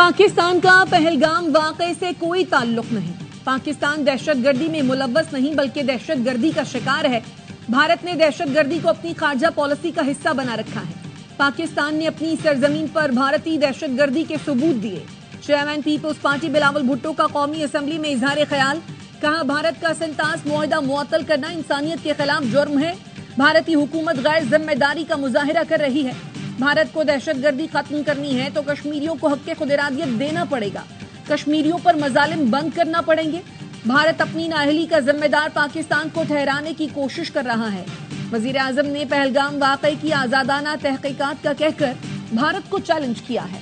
پاکستان کا پہلگام واقعے سے کوئی تعلق نہیں. پاکستان دہشت گردی میں ملوث نہیں بلکہ دہشت گردی کا شکار ہے. بھارت نے دہشت گردی کو اپنی خارجہ پالیسی کا حصہ بنا رکھا ہے. پاکستان نے اپنی سرزمین پر بھارتی دہشت گردی کے ثبوت دیے. چیئرمین پیپلز پارٹی بلاول بھٹو کا قومی اسمبلی میں اظہار خیال. کہا بھارت کا سنتاس معاہدہ معطل کرنا انسانیت کے خلاف جرم ہے. بھارتی حکومت غیر ذمہ داری کا مظاہرہ کر رہی ہے. بھارت کو دہشت گردی ختم کرنی ہے تو کشمیریوں کو حق خود ارادیت دینا پڑے گا. کشمیریوں پر مظالم بند کرنا پڑیں گے. بھارت اپنی نااہلی کا ذمہ دار پاکستان کو ٹھہرانے کی کوشش کر رہا ہے. وزیر اعظم نے پہلگام واقعے کی آزادانہ تحقیقات کا کہہ کر بھارت کو چیلنج کیا ہے.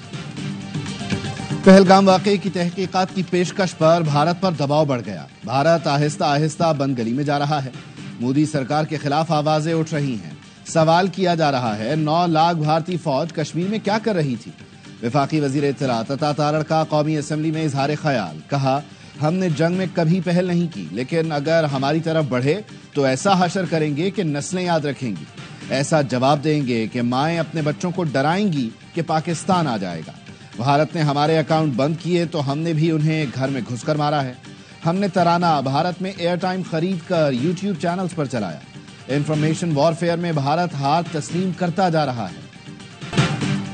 پہلگام واقعے کی تحقیقات کی پیشکش پر بھارت پر دباؤ بڑھ گیا. بھارت آہستہ آہستہ بند گلی میں جا رہا ہے. مودی سرکار کے خلاف آوازیں اٹھ رہی ہیں. سوال کیا جا رہا ہے 9 لاکھ بھارتی فوج کشمیر میں کیا کر رہی تھی. وفاقی وزیر اطلاعات عطا تارڑ کا قومی اسمبلی میں اظہار خیال. کہا ہم نے جنگ میں کبھی پہل نہیں کی لیکن اگر ہماری طرف بڑھے تو ایسا حشر کریں گے کہ نسلیں یاد رکھیں گی. ایسا جواب دیں گے کہ مائیں اپنے بچوں کو ڈرائیں گی کہ پاکستان آ جائے گا. بھارت نے ہمارے اکاؤنٹ بند کیے تو ہم نے بھی انہیں گھر میں گھس کر مارا ہے. ہم نے ترانہ بھارت میں ایئر ٹائم خرید کر یوٹیوب چینلز پر چلایا. انفارمیشن وارفیئر میں بھارت ہار تسلیم کرتا جا رہا ہے.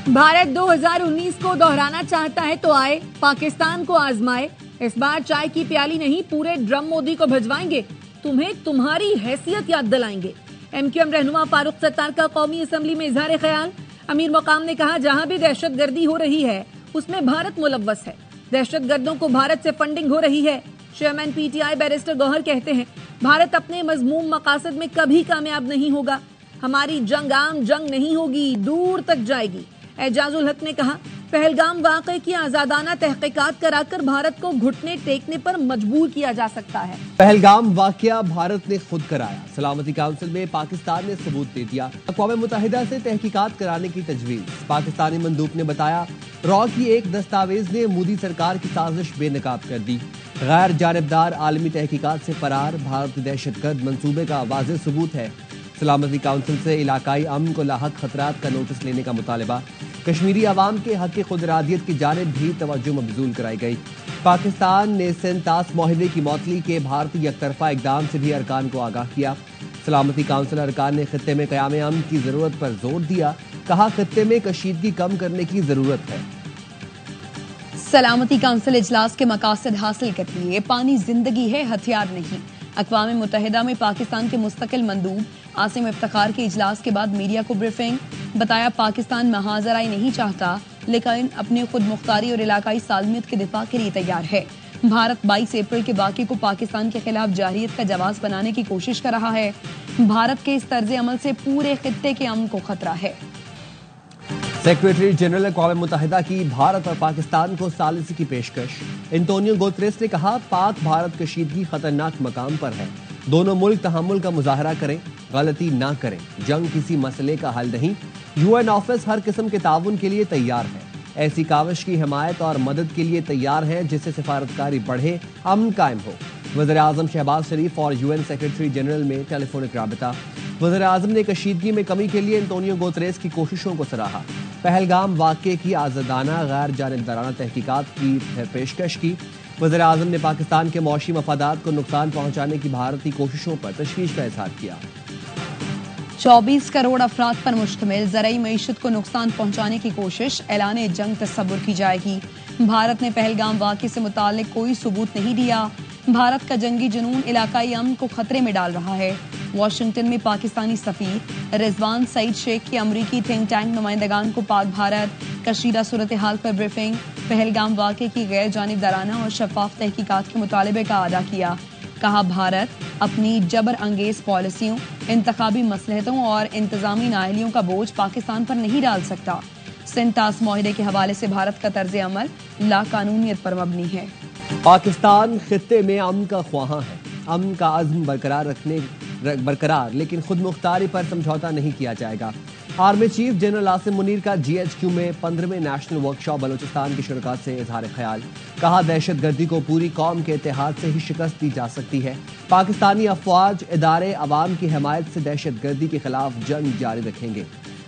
بھارت 2019 کو دہرانا چاہتا ہے تو آئے, پاکستان کو آزمائے. اس بار چائے کی پیالی نہیں پورے ڈرم مودی کو بھجوائیں گے. تمہیں تمہاری حیثیت یاد دلائیں گے. ایم کیو ایم رہنما فاروق ستار کا قومی اسمبلی میں اظہار خیال. امیر مقام نے کہا جہاں بھی دہشت گردی ہو رہی ہے اس میں بھارت ملوث ہے. دہشت گردوں کو بھارت سے فنڈنگ ہو رہی ہے. Chairman P T I barrister Gohar کہتے ہیں بھارت اپنے مذموم مقاصد میں کبھی کامیاب نہیں ہوگا. ہماری جنگ عام جنگ نہیں ہوگی, دور تک جائے گی. اعجاز الحق نے کہا پہلگام واقعے کی آزادانہ تحقیقات کرا کر بھارت کو گھٹنے ٹیکنے پر مجبور کیا جا سکتا ہے. پہلگام واقعہ بھارت نے خود کرایا. سلامتی کونسل میں پاکستان نے ثبوت دے دیا. اقوام متحدہ سے تحقیقات کرانے کی تجویز. پاکستانی مندوب نے بتایا را کی ایک دستاویز نے مودی سرکار کی سازش بے نقاب کر دی. غیر جانبدار عالمی تحقیقات سے فرار بھارتی دہشت گرد منصوبے کا واضح ثبوت ہے. سلامتی کونسل سے علاقائی امن کو لاحق خطرات کا نوٹس لینے کا مطالبہ. کشمیری عوام کے حق خود ارادیت کی جانب بھی توجہ مبذول کرائی گئی. پاکستان نے سنتاس معاہدے کی معطلی کے بھارتی یک طرفہ اقدام سے بھی ارکان کو آگاہ کیا. سلامتی کونسل ارکان نے خطے میں قیام امن کی ضرورت پر زور دیا. کہا خطے میں کشیدگی کم کرنے کی ضرورت ہے. سلامتی کونسل اجلاس کے مقاصد حاصل کر لیے. پانی زندگی ہے, ہتھیار نہیں. اقوام متحدہ میں پاکستان کے مستقل مندوب عاصم افتخار کے اجلاس کے بعد میڈیا کو بریفنگ. بتایا پاکستان محاذ آرائی نہیں چاہتا لیکن اپنی خود مختاری اور علاقائی سالمیت کے دفاع کے لیے تیار ہے. بھارت 22 اپریل کے واقعے کو پاکستان کے خلاف جارحیت کا جواز بنانے کی کوشش کر رہا ہے. بھارت کے اس طرز عمل سے پورے خطے کے امن کو خطرہ ہے. سیکریٹری جنرل اقوام متحدہ کی بھارت اور پاکستان کو ثالثی کی پیشکش. انٹونیو گوتریس نے کہا پاک بھارت کشیدگی خطرناک مقام پر ہے. دونوں ملک تحمل کا مظاہرہ کریں, غلطی نہ کریں. جنگ کسی مسئلے کا حل نہیں. یو این آفس ہر قسم کے تعاون کے لیے تیار ہے. ایسی کاوش کی حمایت اور مدد کے لیے تیار ہے جس سے سفارتکاری بڑھے, امن قائم ہو. وزیر اعظم شہباز شریف اور یو این سیکریٹری جنرل میں ٹیلی فونک رابطہ. وزیر اعظم نے کشیدگی میں کمی کے لیے انٹونیو گوتریس کی کوششوں کو سراہا. پہلگام واقعے کی آزادانہ غیر جانبدارانہ تحقیقات کی پیشکش کی. وزیر اعظم نے پاکستان کے معاشی مفادات کو نقصان پہنچانے کی بھارتی کوششوں پر تشویش کا اظہار کیا. 24 کروڑ افراد پر مشتمل زرعی معیشت کو نقصان پہنچانے کی کوشش. اعلان جنگ تصور کی جائے گی. بھارت نے پہلگام واقعے سے متعلق کوئی ثبوت نہیں دیا. بھارت کا جنگی جنون علاقائی امن کو خطرے میں ڈال رہا ہے. واشنگٹن میں پاکستانی سفیر رضوان سعید شیخ کی امریکی تھنک ٹینک نمائندگان کو پاک بھارت کشیدہ صورتحال پر بریفنگ. پہلگام واقعے کی غیر جانبدارانہ اور شفاف تحقیقات کے مطالبے کا اعادہ کیا. کہا بھارت اپنی جبر انگیز پالیسیوں, انتخابی مصلحتوں اور انتظامی نااہلیوں کا بوجھ پاکستان پر نہیں ڈال سکتا. سنتاس معاہدے کے حوالے سے بھارت کا طرز عمل لا قانونیت پر مبنی ہے. پاکستان خطے میں امن کا خواہاں ہے. امن کا عزم برقرار لیکن خود مختاری پر سمجھوتا نہیں کیا جائے گا. Army chief general Asim Munir کا جی ایچ کیو میں 15ویں نیشنل ورکشاپ بلوچستان کے شرکاء سے اظہار خیال. کہا دہشت گردی کو پوری قوم کے اتحاد سے ہی شکست دی جا سکتی ہے. پاکستانی افواج ادارے عوام کی حمایت سے دہشت گردی کے خلاف جنگ جاری رکھیں گے.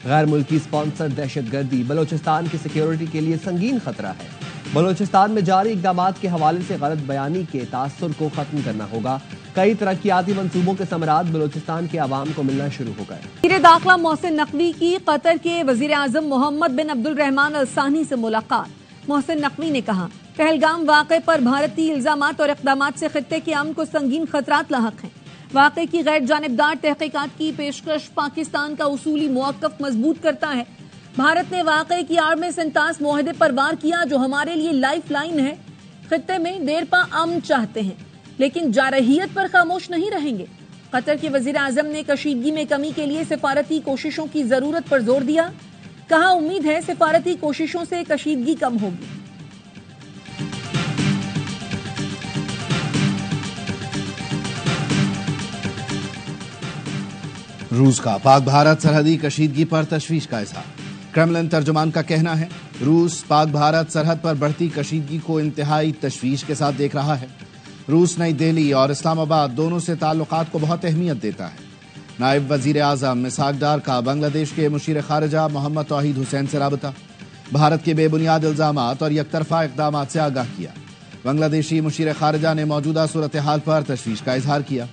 غیر ملکی اسپانسر دہشت گردی بلوچستان کی سیکیورٹی کے لیے سنگین خطرہ ہے. बलूचिस्तान में जारी इक़दामात के हवाले से गलत बयानी के तासुर को खत्म करना होगा। कई तरक्याती मंसूबों के समरात बलूचिस्तान के अवाम को मिलना शुरू हो गए। वज़ीर दाखिला मोहसिन नकवी की कतर के वज़ीर आज़म मोहम्मद बिन अब्दुल रहमान अल सानी से मुलाकात। मोहसिन नकवी ने कहा, पहलगाम वाक़े पर भारतीय इल्जामात और इक़दामात से खित्ते के अमन को संगीन खतरात लाहक हैं। वाक़े की गैर जानिबदार तहकीकात की पेशकश पाकिस्तान का उसूली मौक़िफ़ मजबूत करता है। भारत ने वाक़े की आड़ में सिंतास मुआहदे पर वार किया, जो हमारे लिए लाइफ लाइन है। खित्ते में देरपा अमन चाहते हैं, लेकिन जारहियत पर खामोश नहीं रहेंगे। कतर के वज़ीर आज़म ने कशीदगी में कमी के लिए सिफारती कोशिशों की जरूरत पर जोर दिया। कहा, उम्मीद है सिफारती कोशिशों से कशीदगी कम होगी। रूस का पाक भारत सरहदी कशीदगी पर तशवीश का इजहार। क्रेमलिन तर्जुमान का कहना है, रूस पाक भारत सरहद पर बढ़ती कशीदगी को इंतहाई तशवीश के साथ देख रहा है। रूस नई दिल्ली और इस्लामाबाद दोनों से ताल्लुकात को बहुत अहमियत देता है। नायब वजीर आज़म इसहाक डार का बांग्लादेश के मुशीर खारजा मोहम्मद तौहीद हुसैन से राबता। भारत के बेबुनियाद इल्जामात और यकतरफा इक़दामात से आगाह किया। बांग्लादेशी मुशीर खारजा ने मौजूदा सूरत हाल पर तशवीश का इजहार किया।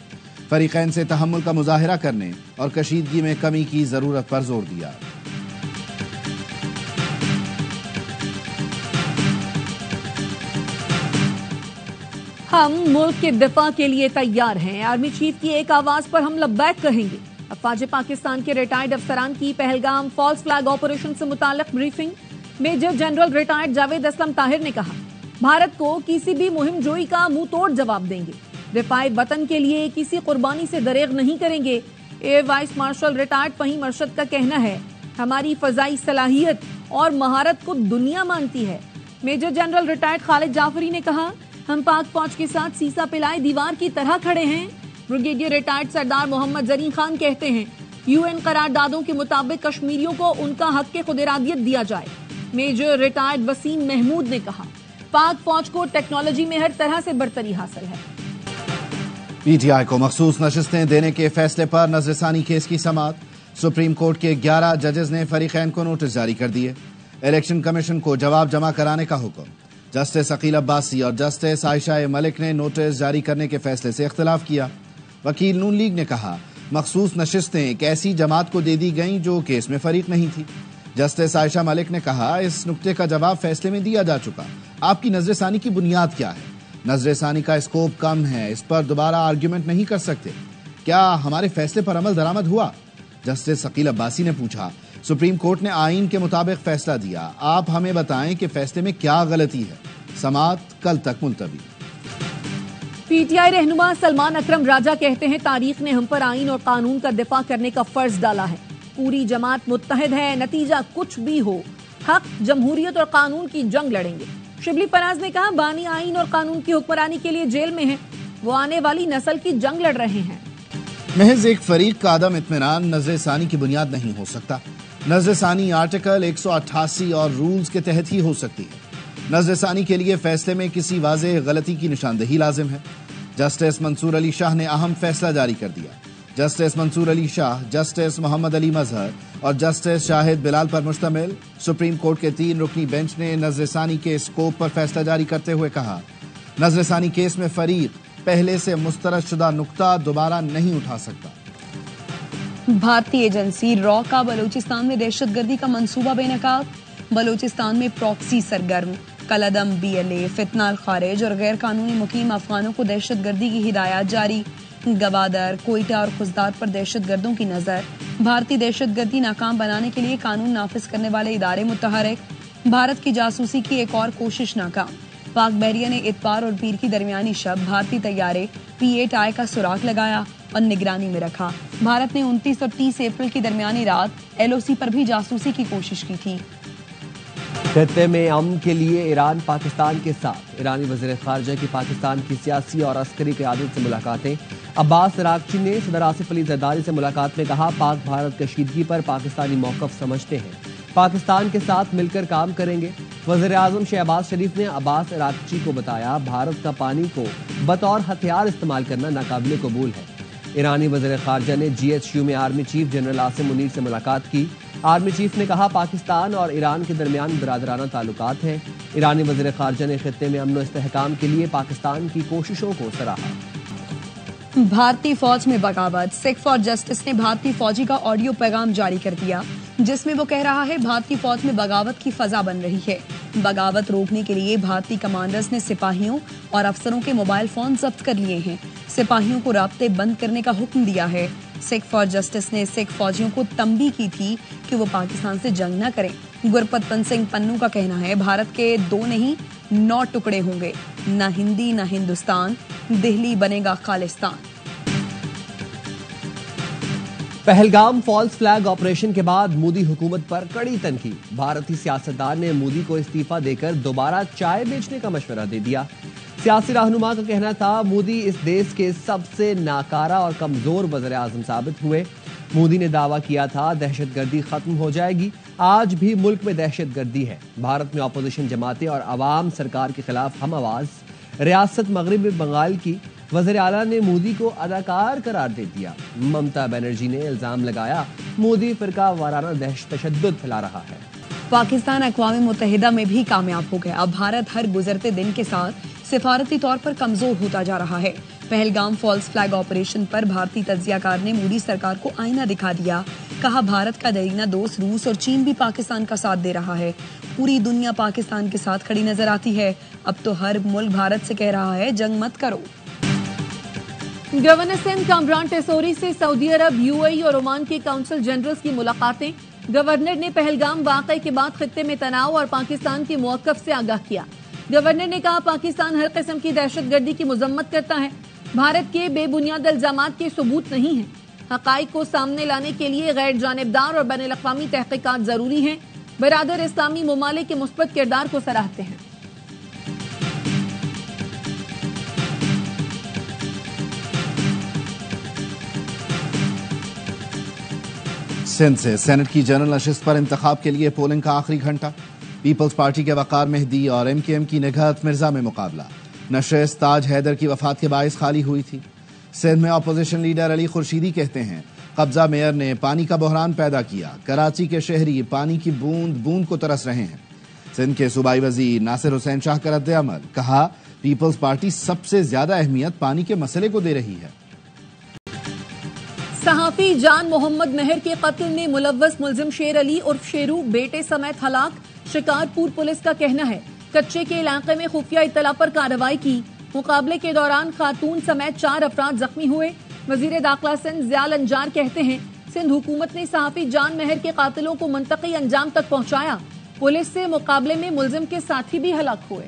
फरीकैन से तहम्मुल का मुजाहिरा करने और कशीदगी में कमी की जरूरत पर जोर दिया। हम मुल्क के दिफा के लिए तैयार हैं। आर्मी चीफ की एक आवाज पर हम लब्बैक कहेंगे। अफवाज पाकिस्तान के रिटायर्ड अफसरान की पहलगाम फॉल्स फ्लैग ऑपरेशन से मुताल्लिक briefing. Major general retired Javed Aslam Tahir ने कहा, भारत को किसी भी मुहिम जोई का मुंह तोड़ जवाब देंगे। दिफाए वतन के लिए किसी कुर्बानी से दरेग नहीं करेंगे। Air vice marshal retired Fahim Arshad का कहना है, हमारी फजाई सलाहियत और महारत को दुनिया मानती है। Major general retired Khalid Jafri ने कहा, हम पाक फौज के साथ सीसा पिलाए दीवार की तरह खड़े हैं। ब्रिगेडियर रिटायर्ड सरदार मोहम्मद जरीन खान कहते हैं, यूएन करारदादों के मुताबिक कश्मीरियों को उनका हक के खुद इरादियत दिया जाए। मेजर रिटायर्ड वसीम महमूद ने कहा, पाक फौज को टेक्नोलॉजी में हर तरह से बरतरी हासिल है। पीटीआई को मखसूस नशिस्तें देने के फैसले पर नजरसानी केस की समाअत। सुप्रीम कोर्ट के 11 जजेस ने फरीकैन को नोटिस जारी कर दिए। इलेक्शन कमीशन को जवाब जमा कराने का हुक्म। जस्टिस अकील अब्बासी और जस्टिस आयशा मलिक ने नोटिस जारी करने के फैसले से इख्तिलाफ किया। वकील नून लीग ने कहा, मखसूस नशिस्तें एक ऐसी जमात को दे दी गईं जो केस में फरीक नहीं थी। जस्टिस आयशा मलिक ने कहा, इस नुक्ते का जवाब फैसले में दिया जा चुका। आपकी नजरसानी की बुनियाद क्या है? नजरसानी का स्कोप कम है, इस पर दोबारा आर्ग्यूमेंट नहीं कर सकते। क्या हमारे फैसले पर अमल दरामद हुआ? जस्टिस अकील अब्बासी ने पूछा। सुप्रीम कोर्ट ने आईन के मुताबिक फैसला दिया, आप हमें बताएं कि फैसले में क्या गलती है। समाअत कल तक मुलतवी। पीटीआई रहनुमा सलमान अकरम राजा कहते हैं, तारीख ने हम पर आईन और कानून का दिफा करने का फर्ज डाला है। पूरी जमात मुत्तहिद है, नतीजा कुछ भी हो, हक, जमहूरियत और कानून की जंग लड़ेंगे। शिबली पराज ने कहा, बानी आईन और कानून की हुक्मरानी के लिए जेल में है, वो आने वाली नस्ल की जंग लड़ रहे हैं। महज एक फरीक का आदम इत्मीनान नजरसानी की बुनियाद नहीं हो सकता। नजरसानी आर्टिकल 188 और रूल्स के तहत ही हो सकती है। नजरसानी के लिए फैसले में किसी वाज़ेह गलती की निशानदेही लाजिम है। जस्टिस मंसूर अली शाह ने अहम फैसला जारी कर दिया। जस्टिस मंसूर अली शाह, जस्टिस मोहम्मद अली मजहर और जस्टिस शाहिद बिलाल पर मुश्तमिल सुप्रीम कोर्ट के 3 रुकनी बेंच ने नजरसानी के स्कोप पर फैसला जारी करते हुए कहा, नजरसानी केस में फरीक पहले से मुस्तरद शुदा नुक्ता दोबारा नहीं उठा सकता। भारतीय एजेंसी रॉ का बलूचिस्तान में दहशतगर्दी का मंसूबा बेनकाब। बलूचिस्तान में प्रॉक्सी सरगर्म, कलदम BLA, फितना खारिज और गैर कानूनी मुकीम अफगानों को दहशतगर्दी की हिदायत जारी। गवादर, कोयटा और खुजदार पर दहशतगर्दों की नजर। भारतीय दहशतगर्दी नाकाम बनाने के लिए कानून नाफिज करने वाले इदारे मुतहरिक। भारत की जासूसी की एक और कोशिश नाकाम। पाक बहरिया ने इतवार और पीर की दरमियानी शब भारतीय तैयारे P-8I का सुराग लगाया और निगरानी में रखा। भारत ने 29 और 30 अप्रैल की दरमियानी रात LOC पर भी जासूसी की कोशिश की थी। खत्ते में अमन के लिए ईरान पाकिस्तान के साथ। ईरानी वज़ीर ख़ारजा की पाकिस्तान की सियासी और अस्करी क़यादत से मुलाकातें। अब्बास अराग़ची ने सदर आसिफ अली ज़रदारी से मुलाकात में कहा, पाक भारत कशीदगी पर पाकिस्तानी मौक़िफ़ समझते हैं, पाकिस्तान के साथ मिलकर काम करेंगे। वज़ीर आज़म शहबाज शरीफ ने अब्बास अराग़ची को बताया, भारत का पानी को बतौर हथियार इस्तेमाल करना नाकाबिले कबूल है। ईरानी वज़ीर ख़ारजा ने GHQ में army chief general Asim Munir से मुलाकात की। आर्मी चीफ ने कहा, पाकिस्तान और ईरान के दरमियान बिरादराना ताल्लुकात हैं। ईरानी वज़ीर ख़ारजा ने खित्ते में अमन व इस्तेहकाम के लिए पाकिस्तान की कोशिशों को सराहा। भारतीय फौज में बगावत। सिख फॉर जस्टिस ने भारतीय फौजी का ऑडियो पैगाम जारी कर दिया, जिसमें वो कह रहा है भारतीय फौज में बगावत की फजा बन रही है। बगावत रोकने के लिए भारतीय कमांडर्स ने सिपाहियों और अफसरों के मोबाइल फोन जब्त कर लिए हैं। सिपाहियों को राब्ते बंद करने का हुक्म दिया है। सिख फॉर जस्टिस ने सिख फौजियों को तंबी की थी कि वो पाकिस्तान से जंग न करें। गुरपतवंत सिंह पन्नू का कहना है भारत के 2 नहीं 9 टुकड़े होंगे, न हिंदी न हिंदुस्तान, दिल्ली बनेगा Khalistan. Pahalgam false flag operation के बाद मोदी हुकूमत पर कड़ी तनकीद। भारतीय सियासतदान ने मोदी को इस्तीफा देकर दोबारा चाय बेचने का मशवरा दे दिया। सियासी रहनुमा का कहना था मोदी इस देश के सबसे नाकारा और कमजोर वज़ीर आज़म साबित हुए। मोदी ने दावा किया था दहशतगर्दी खत्म हो जाएगी, आज भी मुल्क में दहशतगर्दी है। भारत में अपोजिशन जमातें और अवाम सरकार के खिलाफ हम आवाज। रियासत मगरबी बंगाल की वज़ीर आला ने मोदी को अदाकार करार दे दिया। ममता बनर्जी ने इल्जाम लगाया मोदी फिरका वाराना तशद्दुद फैला रहा है। पाकिस्तान अक़वाम मुत्तहिदा में भी कामयाब हो गया। अब भारत हर गुजरते दिन के साथ सिफारती तौर पर कमजोर होता जा रहा है। पहलगाम फॉल्स फ्लैग ऑपरेशन पर भारतीय तज्जियाकार ने मोदी सरकार को आईना दिखा दिया। कहा भारत का दरीना दोस्त रूस और चीन भी पाकिस्तान का साथ दे रहा है। पूरी दुनिया पाकिस्तान के साथ खड़ी नजर आती है। अब तो हर मुल्क भारत से कह रहा है जंग मत करो। गवर्नर सिंध कामरान टेसोरी से सऊदी अरब, यूएई और ओमान के काउंसिल जनरल्स की मुलाकातें। गवर्नर ने पहलगाम वाक़ये के बाद खित्ते में तनाव और पाकिस्तान के मौक़िफ़ से आगाह किया। गवर्नर ने कहा पाकिस्तान हर किस्म की दहशतगर्दी की मजम्मत करता है। भारत के बेबुनियाद इल्जामात के सबूत नहीं हैं। हक़ाइक़ को सामने लाने के लिए गैर जानिबदार और बैनुल अक़वामी तहक़ीक़ात जरूरी हैं। बरादर इस्लामी ममालिक के मुस्बत किरदार को सराहते हैं। सिंध से सेनेट की जनरल नशिस्त पर इंतखाब के लिए पोलिंग का आखिरी घंटा। पीपल्स पार्टी के वकार मेहदी और एमकेएम की निगहत मिर्जा में मुकाबला। नशिस्त ताज हैदर की वफात के बायस खाली हुई थी। सिंध में अपोजिशन लीडर अली खुर्शीदी कहते हैं कब्जा मेयर ने पानी का बहरान पैदा किया। कराची के शहरी पानी की बूंद बूंद को तरस रहे हैं। सिंध के सूबाई वजीर नासिर हुसैन शाह का रद्द अमल। कहा पीपल्स पार्टी सबसे ज्यादा अहमियत पानी के मसले को दे रही है। सहाफी जान मोहम्मद मेहर के कत्ल में मुलव्वस मुलजिम शेर अली उर्फ शेरू बेटे समेत हलाक। शिकारपुर पुलिस का कहना है कच्चे के इलाके में खुफिया इत्तला पर कार्रवाई की। मुकाबले के दौरान खातून समेत 4 अफराद जख्मी हुए। वजीर दाखिला सिंध ज़ियाल अंजार कहते हैं सिंध हुकूमत ने सहाफी जान मेहर के कातिलों को मुंतकी अंजाम तक पहुंचाया। पुलिस से मुकाबले में मुलजिम के साथी भी हलाक हुए।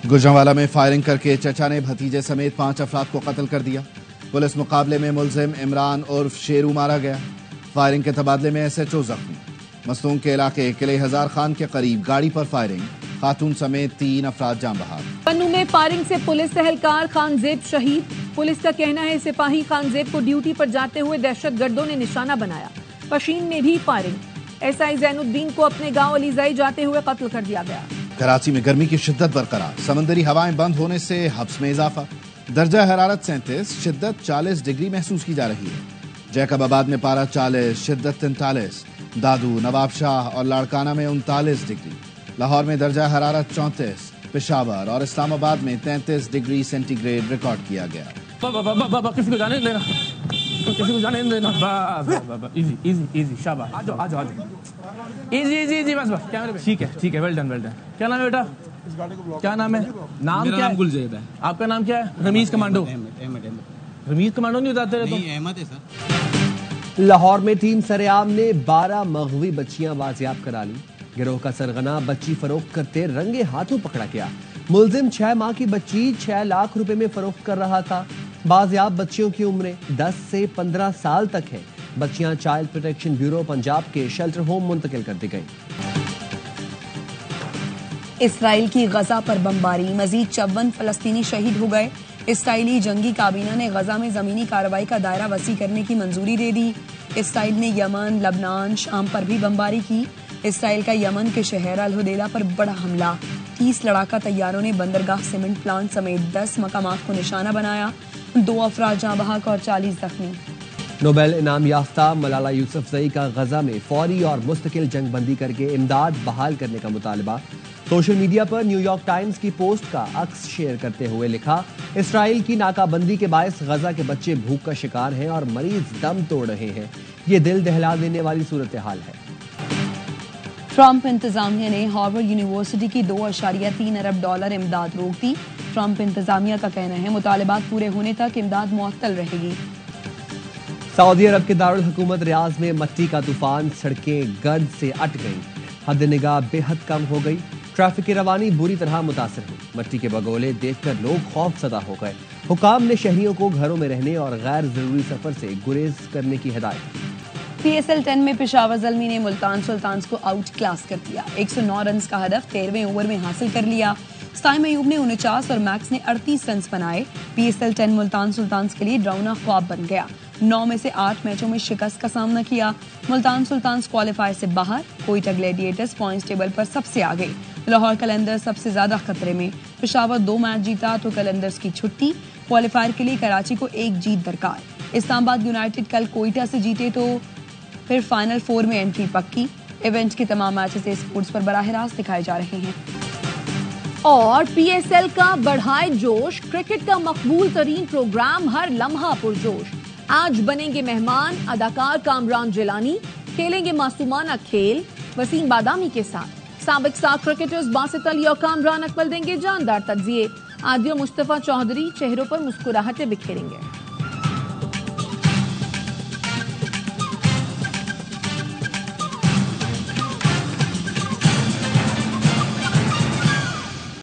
गुजरांवाला में फायरिंग करके चचा ने भतीजे समेत 5 अफराद को कत्ल कर दिया। पुलिस मुकाबले में मुलजिम इमरान उर्फ शेरू मारा गया। फायरिंग के तबादले में SHO जख्मी। मस्तूम के इलाके किले हजार खान के करीब गाड़ी पर फायरिंग, खातून समेत 3 अफराद जान बहाल। पन्नू में फायरिंग से पुलिस एहलकार खानजेब शहीद। पुलिस का कहना है सिपाही खानजेब को ड्यूटी पर जाते हुए दहशतगर्दों ने निशाना बनाया। पशीन में भी फायरिंग। SI जैनुद्दीन को अपने गांव अलीजाई जाते हुए कत्ल कर दिया गया। कराची में गर्मी की शिद्दत बरकरार। समंदरी हवाएं बंद होने से हब्स में इजाफा। दर्जा हरारत 37, शिद्दत 40 डिग्री महसूस की जा रही है। जैकबाबाद में पारा 40, शिद्दत 43, दादू, नवाबशाह और लाड़काना में 39 डिग्री। लाहौर में दर्जा हरारत 34, पेशावर और इस्लामाबाद में 33 डिग्री सेंटीग्रेड रिकॉर्ड किया गया। किसी को जाने नहीं देना, किसी को जाने नहीं देना। इजी इजी इजी, शाबाश, आ जाओ इजी इजी इजी, बस कैमरे पे। ठीक है, वेल डन। क्या नाम है बेटा? क्या नाम है? नाम क्या है? गुलजेब है। आपका नाम क्या है? रमीज कमांडो। रमीज कमांडो नहीं बताते रहे? नहीं, अहमद है सर। लाहौर में टीम सरेआम ने 12 मगवी बच्चियां बाजियाब करा ली। गिरोह का सरगना बच्ची फरोख्त करते रंगे हाथों पकड़ा गया। मुलजिम 6 माह की बच्ची 6 लाख रुपए में फरोख्त कर रहा था। बाजियाब बच्चियों की उम्रें 10 से 15 साल तक है। बच्चियां चाइल्ड प्रोटेक्शन ब्यूरो पंजाब के शेल्टर होम मुंतकिल कर दी गई। इसराइल की गजा पर बमबारी, मजीद 54 फलस्तीनी शहीद हो गए। इसराइली जंगी काबीना ने गजा में जमीनी कार्रवाई का दायरा वसी करने की मंजूरी दे दी। इसराइल ने यमन, लबनान, शाम पर भी बमबारी की। इसराइल का यमन के शहर अल हुदैदा पर बड़ा हमला। 30 लड़ाका तैयारों ने बंदरगाह सीमेंट प्लांट समेत 10 मकामात को निशाना बनाया। 2 अफराद जाँ बहक और 40 जख्मी। नोबेल इनाम याफ्ता मलाला यूसुफजई का गजा में फौरी और मुस्तकिल जंग बंदी करके इमदाद बहाल करने का मुतालबा। सोशल मीडिया पर न्यूयॉर्क टाइम्स की पोस्ट का अक्स शेयर करते हुए लिखा, इसराइल की नाकाबंदी के बायस गजा के बच्चे भूख का शिकार हैं और मरीज दम तोड़ रहे हैं। ये दिल दहला देने वाली सूरत हाल है। ट्रंप इंतजामिया ने हार्वर्ड यूनिवर्सिटी की $2.3 अरब इमदाद रोक दी। ट्रंप इंतजामिया का कहना है मुतालबात पूरे होने तक इमदाद मुअत्तल रहेगी। सऊदी अरब के दारुल हुकूमत रियाज में मट्टी का तूफान, सड़कें गर्द से अट गईं, हद निगाह बेहद कम हो गई, ट्रैफिक की रवानी बुरी तरह मुतासर हुई। मट्टी के बगोले देखकर लोग खौफजदा हो गए। हुकाम ने शहरियों को घरों में रहने और गैर जरूरी सफर से गुरेज करने की हिदायत। PSL 10 में पेशावर ज़ल्मी ने मुल्तान सुल्तान्स को आउट क्लास कर दिया। 109 रन का हदफ 13वें ओवर में हासिल कर लिया। साइम अयूब ने 49 और मैक्स ने 38 रन बनाए। PSL 10 मुल्तान सुल्तान्स के लिए डरावना ख्वाब बन गया। 9 में से 8 मैचों में शिकस्त का सामना किया। मुल्तान सुल्तान्स क्वालिफायर से बाहर। कोयटा ग्लैडिएटर्स पॉइंट्स टेबल पर सबसे आगे। लाहौर कलंदर्स सबसे ज्यादा खतरे में। पेशावर 2 मैच जीता तो कलंदर्स की छुट्टी। क्वालिफायर के लिए कराची को 1 जीत दरकार। इस्लामाबाद यूनाइटेड कल कोयटा से जीते तो फिर फाइनल 4 में एंट्री पक्की। इवेंट के तमाम मैचेस स्पोर्ट्स पर बराह रास्त दिखाए जा रहे हैं। और PSL का बढ़ाए जोश, क्रिकेट का मकबूल तरीन प्रोग्राम हर लम्हा पुरजोश। आज बनेंगे मेहमान अदाकार कामरान जिलानी, खेलेंगे मासूमाना खेल वसीम बादामी के साथ। साबिक स्टार क्रिकेटर्स बासित अली और कामरान अकमल देंगे जानदार तज्जिए। आदिल मुस्तफा चौधरी चेहरों पर मुस्कुराहटें बिखेरेंगे।